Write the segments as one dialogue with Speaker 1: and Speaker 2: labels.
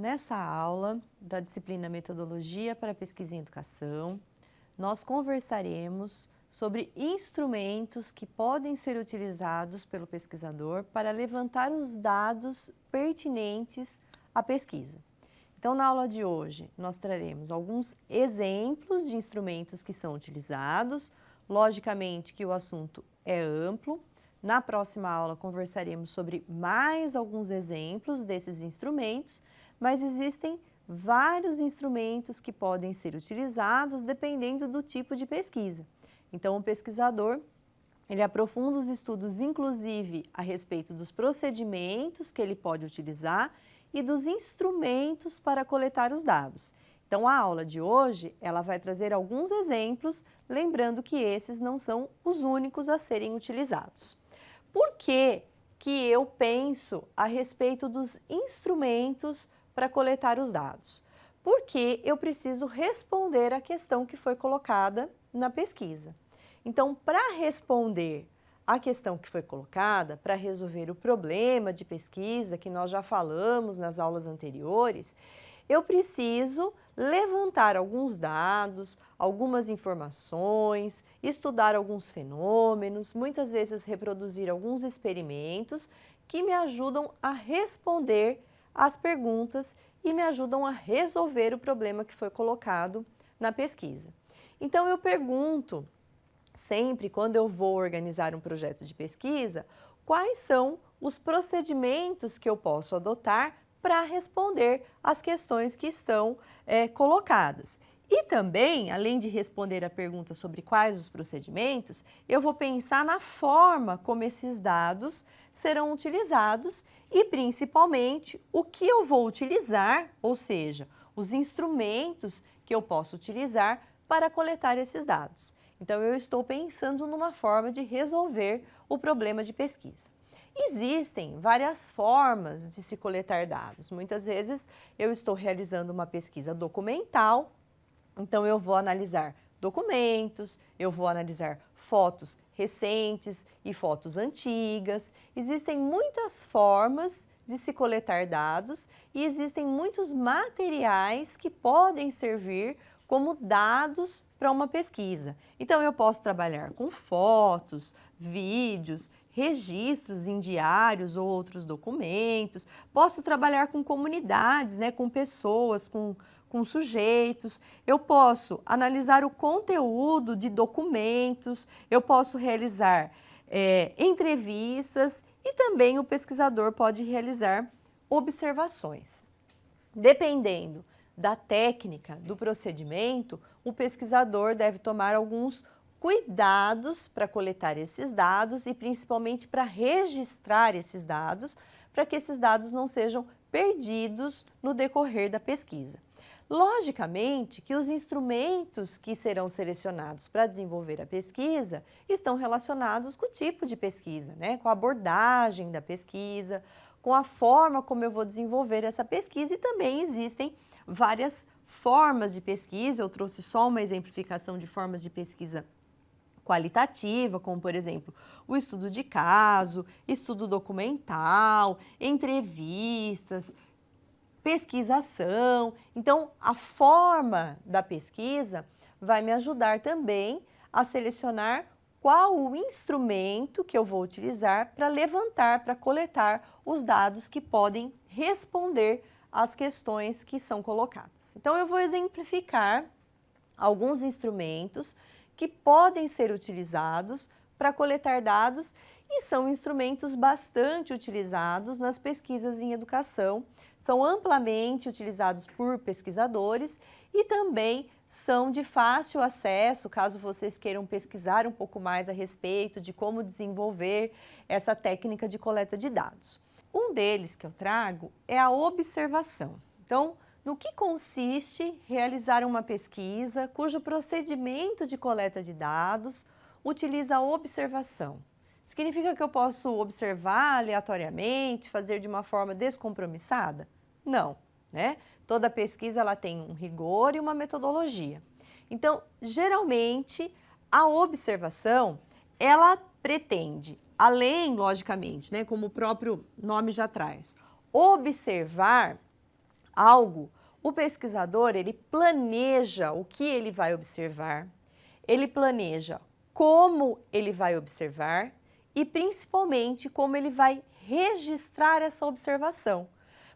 Speaker 1: Nessa aula da disciplina Metodologia para Pesquisa em Educação, nós conversaremos sobre instrumentos que podem ser utilizados pelo pesquisador para levantar os dados pertinentes à pesquisa. Então, na aula de hoje, nós traremos alguns exemplos de instrumentos que são utilizados. Logicamente que o assunto é amplo. Na próxima aula, conversaremos sobre mais alguns exemplos desses instrumentos, mas existem vários instrumentos que podem ser utilizados dependendo do tipo de pesquisa. Então, o pesquisador, ele aprofunda os estudos, inclusive, a respeito dos procedimentos que ele pode utilizar e dos instrumentos para coletar os dados. Então, a aula de hoje, ela vai trazer alguns exemplos, lembrando que esses não são os únicos a serem utilizados. Por que eu penso a respeito dos instrumentos para coletar os dados? Porque eu preciso responder à questão que foi colocada na pesquisa. Então, para responder à questão que foi colocada, para resolver o problema de pesquisa que nós já falamos nas aulas anteriores, eu preciso levantar alguns dados, algumas informações, estudar alguns fenômenos, muitas vezes reproduzir alguns experimentos que me ajudam a responder às perguntas e me ajudam a resolver o problema que foi colocado na pesquisa. Então, eu pergunto sempre, quando eu vou organizar um projeto de pesquisa, quais são os procedimentos que eu posso adotar para responder às questões que estão colocadas. E também, além de responder a pergunta sobre quais os procedimentos, eu vou pensar na forma como esses dados serão utilizados e, principalmente, o que eu vou utilizar, ou seja, os instrumentos que eu posso utilizar para coletar esses dados. Então, eu estou pensando numa forma de resolver o problema de pesquisa. Existem várias formas de se coletar dados. Muitas vezes eu estou realizando uma pesquisa documental, então eu vou analisar documentos, eu vou analisar fotos recentes e fotos antigas. Existem muitas formas de se coletar dados e existem muitos materiais que podem servir como dados para uma pesquisa. Então, eu posso trabalhar com fotos, vídeos, registros em diários ou outros documentos, posso trabalhar com comunidades, com pessoas, com sujeitos, eu posso analisar o conteúdo de documentos, eu posso realizar entrevistas e também o pesquisador pode realizar observações. Dependendo da técnica, do procedimento, o pesquisador deve tomar alguns cuidados para coletar esses dados e principalmente para registrar esses dados, para que esses dados não sejam perdidos no decorrer da pesquisa. Logicamente que os instrumentos que serão selecionados para desenvolver a pesquisa estão relacionados com o tipo de pesquisa, com a abordagem da pesquisa, com a forma como eu vou desenvolver essa pesquisa e também existem várias formas de pesquisa. Eu trouxe só uma exemplificação de formas de pesquisa qualitativa, como por exemplo, o estudo de caso, estudo documental, entrevistas, pesquisação. Então, a forma da pesquisa vai me ajudar também a selecionar qual o instrumento que eu vou utilizar para levantar, para coletar os dados que podem responder às questões que são colocadas. Então, eu vou exemplificar alguns instrumentos que podem ser utilizados para coletar dados e são instrumentos bastante utilizados nas pesquisas em educação, são amplamente utilizados por pesquisadores e também são de fácil acesso, caso vocês queiram pesquisar um pouco mais a respeito de como desenvolver essa técnica de coleta de dados. Um deles que eu trago é a observação. Então, no que consiste realizar uma pesquisa cujo procedimento de coleta de dados utiliza a observação? Significa que eu posso observar aleatoriamente, fazer de uma forma descompromissada? Não, Toda pesquisa ela tem um rigor e uma metodologia. Então, geralmente, a observação, ela pretende, além, logicamente, como o próprio nome já traz, observar algo, o pesquisador, ele planeja o que ele vai observar, ele planeja como ele vai observar e principalmente como ele vai registrar essa observação.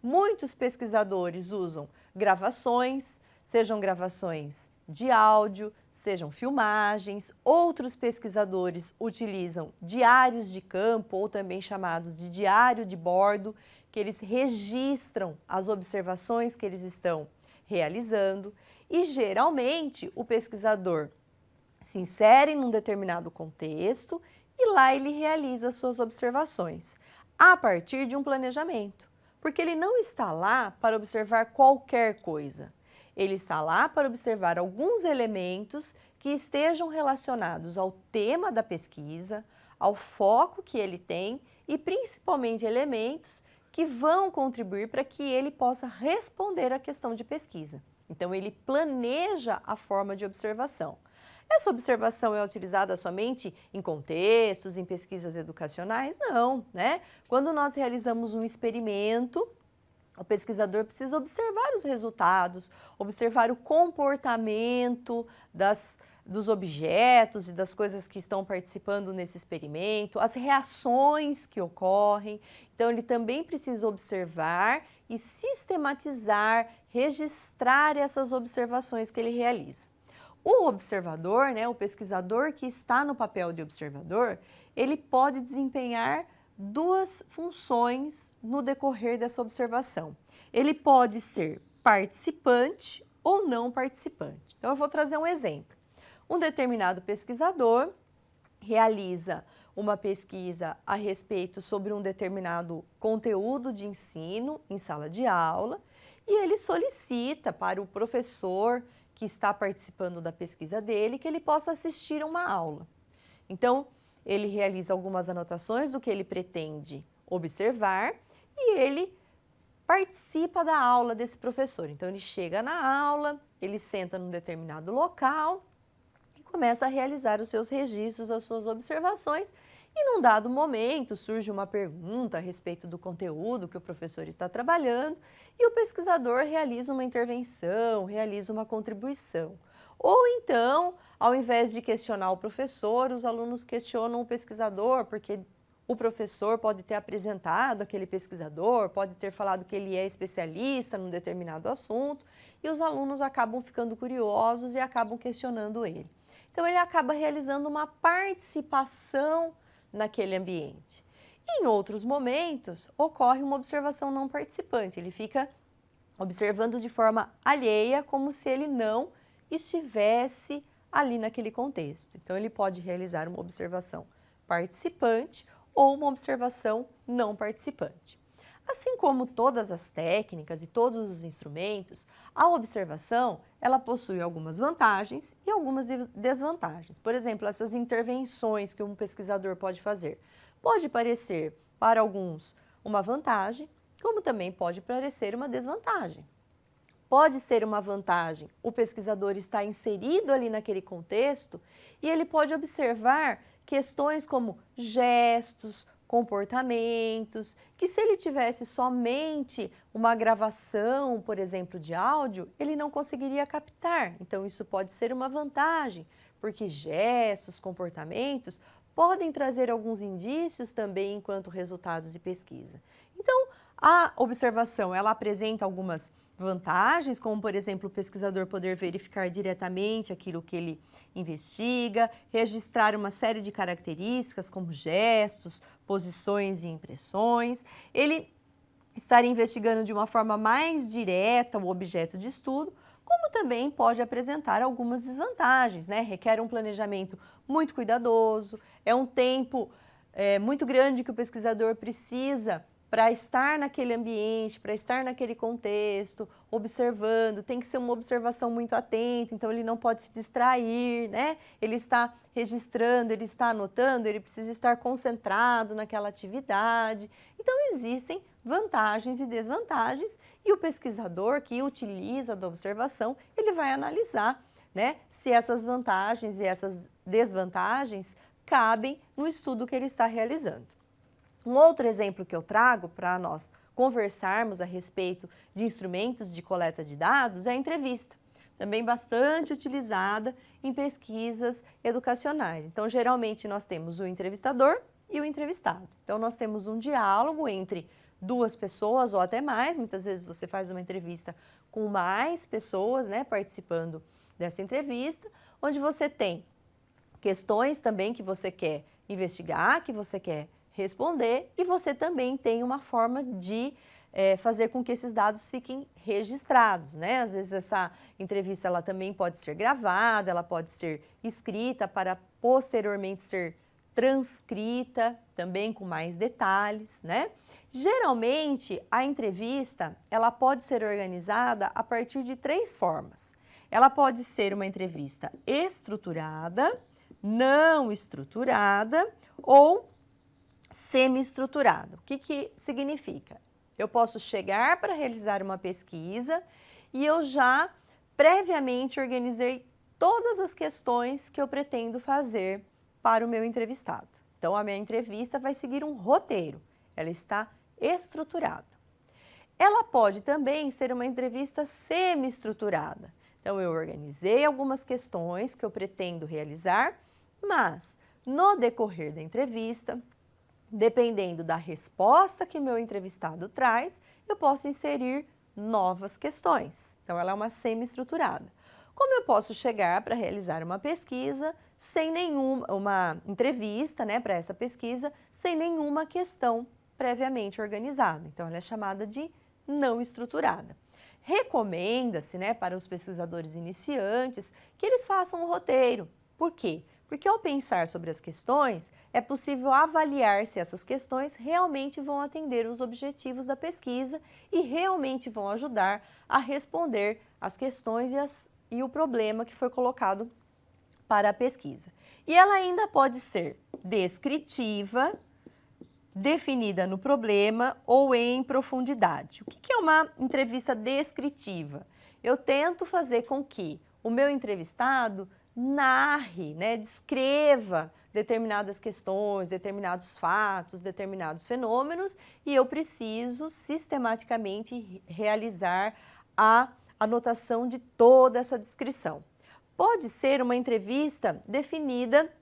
Speaker 1: Muitos pesquisadores usam gravações, sejam gravações de áudio, sejam filmagens. Outros pesquisadores utilizam diários de campo, ou também chamados de diário de bordo, que eles registram as observações que eles estão realizando. E geralmente o pesquisador se insere num determinado contexto e lá ele realiza suas observações a partir de um planejamento, porque ele não está lá para observar qualquer coisa. Ele está lá para observar alguns elementos que estejam relacionados ao tema da pesquisa, ao foco que ele tem e principalmente elementos que vão contribuir para que ele possa responder à questão de pesquisa. Então, ele planeja a forma de observação. Essa observação é utilizada somente em contextos, em pesquisas educacionais? Não, né? Quando nós realizamos um experimento, o pesquisador precisa observar os resultados, observar o comportamento dos objetos e das coisas que estão participando nesse experimento, as reações que ocorrem. Então, ele também precisa observar e sistematizar, registrar essas observações que ele realiza. O observador, né, o pesquisador que está no papel de observador, ele pode desempenhar duas funções no decorrer dessa observação. Ele pode ser participante ou não participante. Então, eu vou trazer um exemplo. Um determinado pesquisador realiza uma pesquisa a respeito sobre um determinado conteúdo de ensino em sala de aula e ele solicita para o professor que está participando da pesquisa dele que ele possa assistir a uma aula. Então, ele realiza algumas anotações do que ele pretende observar e ele participa da aula desse professor. Então, ele chega na aula, ele senta num determinado local e começa a realizar os seus registros, as suas observações. E num dado momento surge uma pergunta a respeito do conteúdo que o professor está trabalhando e o pesquisador realiza uma intervenção, realiza uma contribuição. Ou então, ao invés de questionar o professor, os alunos questionam o pesquisador, porque o professor pode ter apresentado aquele pesquisador, pode ter falado que ele é especialista num determinado assunto e os alunos acabam ficando curiosos e acabam questionando ele. Então, ele acaba realizando uma participação naquele ambiente. Em outros momentos, ocorre uma observação não participante, ele fica observando de forma alheia, como se ele não estivesse ali naquele contexto. Então, ele pode realizar uma observação participante ou uma observação não participante. Assim como todas as técnicas e todos os instrumentos, a observação ela possui algumas vantagens e algumas desvantagens. Por exemplo, essas intervenções que um pesquisador pode fazer. Pode parecer para alguns uma vantagem, como também pode parecer uma desvantagem. Pode ser uma vantagem o pesquisador estar inserido ali naquele contexto e ele pode observar questões como gestos, comportamentos, que se ele tivesse somente uma gravação, por exemplo, de áudio, ele não conseguiria captar. Então, isso pode ser uma vantagem, porque gestos, comportamentos podem trazer alguns indícios também enquanto resultados de pesquisa. Então, a observação, ela apresenta algumas vantagens, como, por exemplo, o pesquisador poder verificar diretamente aquilo que ele investiga, registrar uma série de características, como gestos, posições e impressões. Ele estar investigando de uma forma mais direta o objeto de estudo, como também pode apresentar algumas desvantagens, né? Requer um planejamento muito cuidadoso, é um tempo muito grande que o pesquisador precisa para estar naquele ambiente, para estar naquele contexto, observando, tem que ser uma observação muito atenta, então ele não pode se distrair, né? Ele está registrando, ele está anotando, ele precisa estar concentrado naquela atividade. Então, existem vantagens e desvantagens e o pesquisador que utiliza da observação, ele vai analisar, né, se essas vantagens e essas desvantagens cabem no estudo que ele está realizando. Um outro exemplo que eu trago para nós conversarmos a respeito de instrumentos de coleta de dados é a entrevista, também bastante utilizada em pesquisas educacionais. Então, geralmente nós temos o entrevistador e o entrevistado. Então, nós temos um diálogo entre duas pessoas ou até mais. Muitas vezes você faz uma entrevista com mais pessoas, né, participando dessa entrevista, onde você tem questões também que você quer investigar, que você quer responder, e você também tem uma forma de fazer com que esses dados fiquem registrados, né? Às vezes essa entrevista ela também pode ser gravada, ela pode ser escrita para posteriormente ser transcrita, também com mais detalhes, né? Geralmente, a entrevista, ela pode ser organizada a partir de 3 formas. Ela pode ser uma entrevista estruturada, não estruturada ou semi-estruturada. O que significa? Eu posso chegar para realizar uma pesquisa e eu já previamente organizei todas as questões que eu pretendo fazer para o meu entrevistado. Então, a minha entrevista vai seguir um roteiro, ela está estruturada. Ela pode também ser uma entrevista semi-estruturada. Então, eu organizei algumas questões que eu pretendo realizar, mas no decorrer da entrevista, dependendo da resposta que o meu entrevistado traz, eu posso inserir novas questões. Então, ela é uma semi-estruturada. Como eu posso chegar para realizar uma pesquisa sem uma entrevista, né, para essa pesquisa, sem nenhuma questão previamente organizada. Então, ela é chamada de não estruturada. Recomenda-se, né, para os pesquisadores iniciantes que eles façam um roteiro. Por quê? Porque ao pensar sobre as questões, é possível avaliar se essas questões realmente vão atender os objetivos da pesquisa e realmente vão ajudar a responder as questões e o problema que foi colocado para a pesquisa. E ela ainda pode ser descritiva, definida no problema ou em profundidade. O que é uma entrevista descritiva? Eu tento fazer com que o meu entrevistado narre, né, descreva determinadas questões, determinados fatos, determinados fenômenos, e eu preciso sistematicamente realizar a anotação de toda essa descrição. Pode ser uma entrevista definida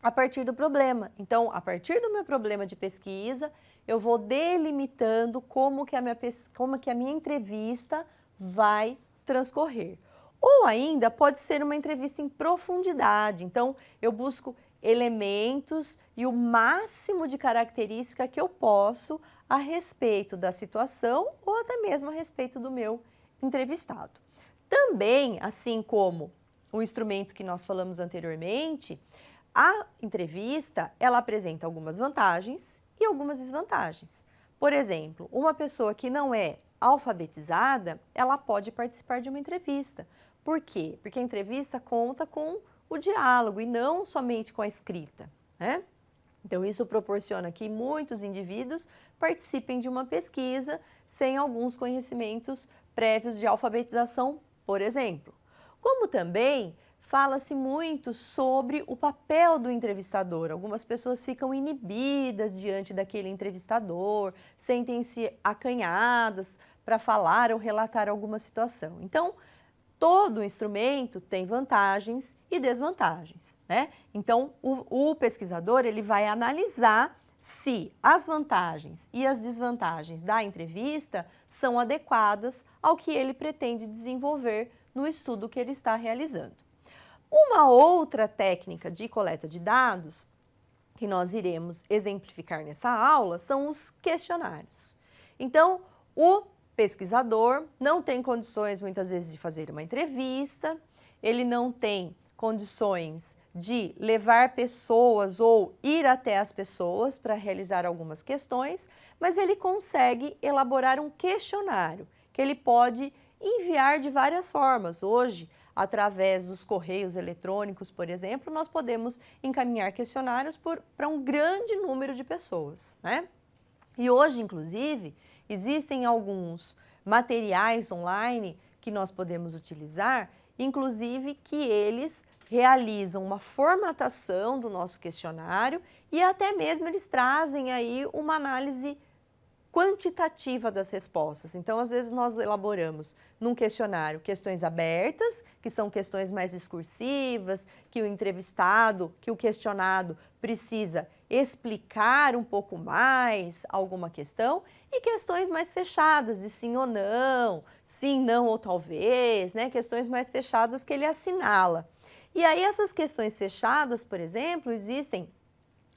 Speaker 1: a partir do problema. Então, a partir do meu problema de pesquisa, eu vou delimitando como que a minha entrevista vai transcorrer. Ou ainda pode ser uma entrevista em profundidade. Então, eu busco elementos e o máximo de característica que eu posso a respeito da situação ou até mesmo a respeito do meu entrevistado. Também, assim como o instrumento que nós falamos anteriormente, a entrevista, ela apresenta algumas vantagens e algumas desvantagens. Por exemplo, uma pessoa que não é alfabetizada, ela pode participar de uma entrevista. Por quê? Porque a entrevista conta com o diálogo e não somente com a escrita, né? Então, isso proporciona que muitos indivíduos participem de uma pesquisa sem alguns conhecimentos prévios de alfabetização, por exemplo. Como também fala-se muito sobre o papel do entrevistador. Algumas pessoas ficam inibidas diante daquele entrevistador, sentem-se acanhadas para falar ou relatar alguma situação. Então, todo instrumento tem vantagens e desvantagens, né? Então, o pesquisador ele vai analisar se as vantagens e as desvantagens da entrevista são adequadas ao que ele pretende desenvolver no estudo que ele está realizando. Uma outra técnica de coleta de dados que nós iremos exemplificar nessa aula são os questionários. Então, o pesquisador não tem condições muitas vezes de fazer uma entrevista, ele não tem condições de levar pessoas ou ir até as pessoas para realizar algumas questões, mas ele consegue elaborar um questionário que ele pode enviar de várias formas. Hoje, através dos correios eletrônicos, por exemplo, nós podemos encaminhar questionários para um grande número de pessoas, né? E hoje, inclusive, existem alguns materiais online que nós podemos utilizar, inclusive que eles realizam uma formatação do nosso questionário e até mesmo eles trazem aí uma análise quantitativa das respostas. Então, às vezes nós elaboramos num questionário questões abertas, que são questões mais discursivas, que o entrevistado, que o questionado precisa explicar um pouco mais alguma questão, e questões mais fechadas, de sim ou não, sim, não ou talvez, né? Questões mais fechadas que ele assinala. E aí essas questões fechadas, por exemplo, existem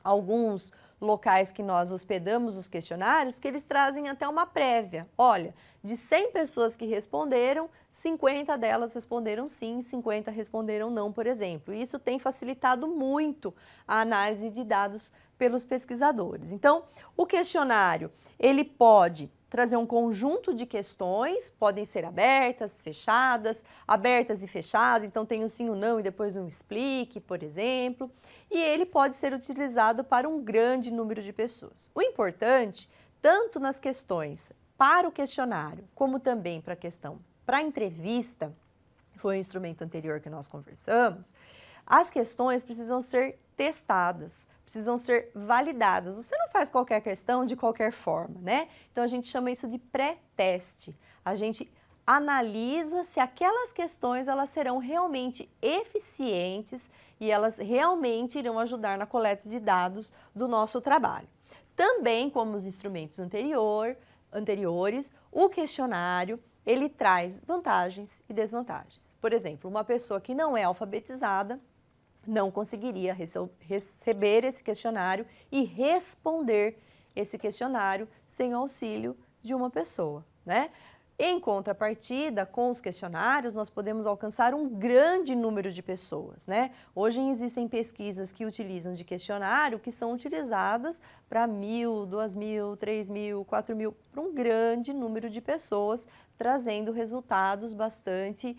Speaker 1: alguns locais que nós hospedamos os questionários que eles trazem até uma prévia. Olha, de 100 pessoas que responderam, 50 delas responderam sim, 50 responderam não, por exemplo. E isso tem facilitado muito a análise de dados pelos pesquisadores. Então, o questionário, ele pode trazer um conjunto de questões, podem ser abertas e fechadas, então tem um sim ou não e depois um explique, por exemplo, e ele pode ser utilizado para um grande número de pessoas. O importante, tanto nas questões para o questionário, como também para a questão para a entrevista, foi o instrumento anterior que nós conversamos, as questões precisam ser testadas, precisam ser validadas. Você não faz qualquer questão de qualquer forma, né? Então a gente chama isso de pré-teste. A gente analisa se aquelas questões elas serão realmente eficientes e elas realmente irão ajudar na coleta de dados do nosso trabalho. Também, como os instrumentos anteriores, o questionário ele traz vantagens e desvantagens. Por exemplo, uma pessoa que não é alfabetizada não conseguiria receber esse questionário e responder esse questionário sem auxílio de uma pessoa, né? Em contrapartida, com os questionários, nós podemos alcançar um grande número de pessoas, né? Hoje existem pesquisas que utilizam de questionário que são utilizadas para 1.000, 2.000, 3.000, 4.000, para um grande número de pessoas, trazendo resultados bastante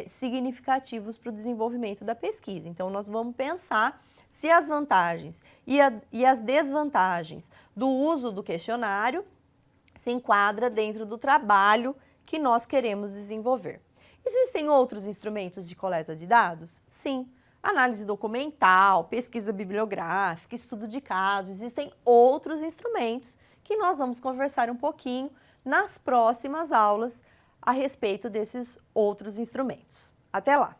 Speaker 1: significativos para o desenvolvimento da pesquisa. Então, nós vamos pensar se as vantagens e as desvantagens do uso do questionário se enquadra dentro do trabalho que nós queremos desenvolver. Existem outros instrumentos de coleta de dados? Sim. Análise documental, pesquisa bibliográfica, estudo de caso, existem outros instrumentos que nós vamos conversar um pouquinho nas próximas aulas a respeito desses outros instrumentos. Até lá!